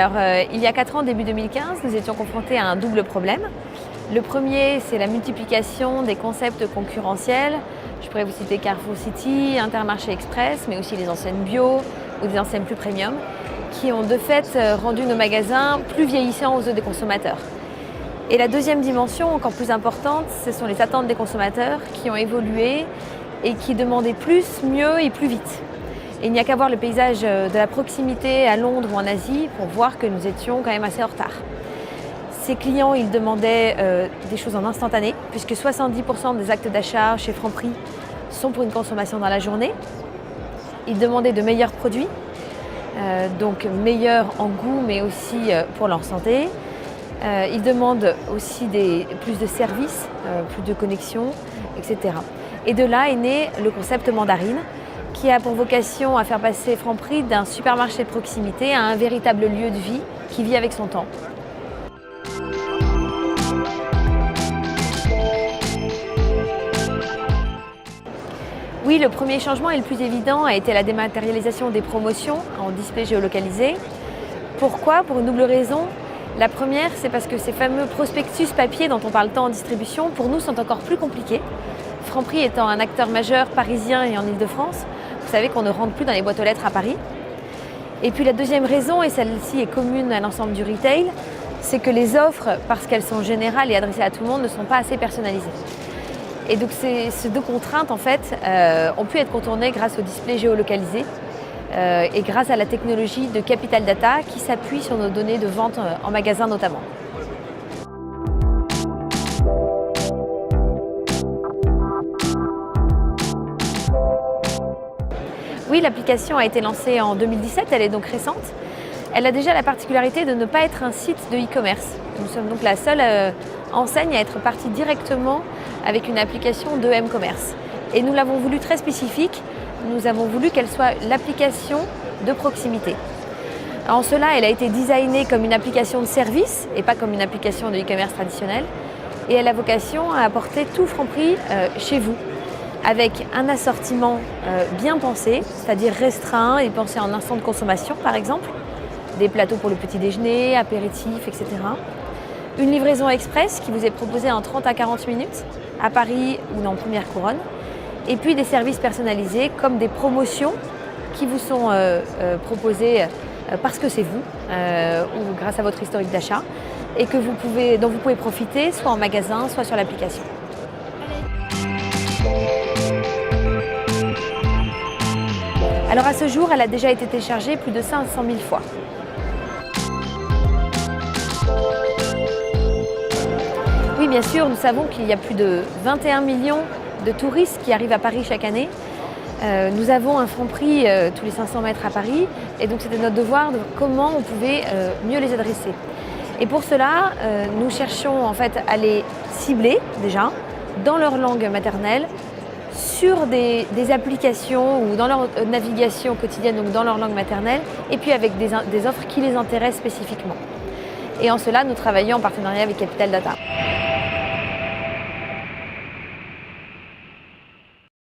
Alors, il y a 4 ans, début 2015, nous étions confrontés à un double problème. Le premier, c'est la multiplication des concepts concurrentiels. Je pourrais vous citer Carrefour City, Intermarché Express, mais aussi les enseignes bio ou des enseignes plus premium, qui ont de fait rendu nos magasins plus vieillissants aux yeux des consommateurs. Et la deuxième dimension, encore plus importante, ce sont les attentes des consommateurs qui ont évolué et qui demandaient plus, mieux et plus vite. Et il n'y a qu'à voir le paysage de la proximité à Londres ou en Asie pour voir que nous étions quand même assez en retard. Ces clients, ils demandaient des choses en instantané, puisque 70% des actes d'achat chez Franprix sont pour une consommation dans la journée. Ils demandaient de meilleurs produits, donc meilleurs en goût, mais aussi pour leur santé. Ils demandent aussi plus de services, plus de connexions, etc. Et de là est né le concept Mandarine, qui a pour vocation à faire passer Franprix d'un supermarché de proximité à un véritable lieu de vie qui vit avec son temps. Oui, le premier changement et le plus évident a été la dématérialisation des promotions en display géolocalisé. Pourquoi? Pour une double raison. La première, c'est parce que ces fameux prospectus papier dont on parle tant en distribution, pour nous, sont encore plus compliqués. Franprix étant un acteur majeur parisien et en Ile-de-France, vous savez qu'on ne rentre plus dans les boîtes aux lettres à Paris. Et puis la deuxième raison, et celle-ci est commune à l'ensemble du retail, c'est que les offres, parce qu'elles sont générales et adressées à tout le monde, ne sont pas assez personnalisées. Et donc ces deux contraintes, en fait, ont pu être contournées grâce au display géolocalisé et grâce à la technologie de Capital Data qui s'appuie sur nos données de vente en magasin notamment. Oui, l'application a été lancée en 2017, elle est donc récente. Elle a déjà la particularité de ne pas être un site de e-commerce. Nous sommes donc la seule enseigne à être partie directement avec une application de m-commerce. Et nous l'avons voulu très spécifique, nous avons voulu qu'elle soit l'application de proximité. En cela, elle a été designée comme une application de service et pas comme une application de e-commerce traditionnelle. Et elle a vocation à apporter tout Franprix chez vous, avec un assortiment bien pensé, c'est-à-dire restreint et pensé en instant de consommation par exemple, des plateaux pour le petit déjeuner, apéritifs, etc. Une livraison express qui vous est proposée en 30 à 40 minutes à Paris ou dans Première Couronne. Et puis des services personnalisés comme des promotions qui vous sont proposées parce que c'est vous ou grâce à votre historique d'achat et dont vous pouvez profiter soit en magasin, soit sur l'application. Alors à ce jour, elle a déjà été téléchargée plus de 500 000 fois. Oui, bien sûr, nous savons qu'il y a plus de 21 millions de touristes qui arrivent à Paris chaque année. Nous avons un Franprix tous les 500 mètres à Paris et donc c'était notre devoir de comment on pouvait mieux les adresser. Et pour cela, nous cherchions en fait à les cibler déjà dans leur langue maternelle, sur des applications ou dans leur navigation quotidienne, donc dans leur langue maternelle, et puis avec des offres qui les intéressent spécifiquement. Et en cela, nous travaillons en partenariat avec Capital Data.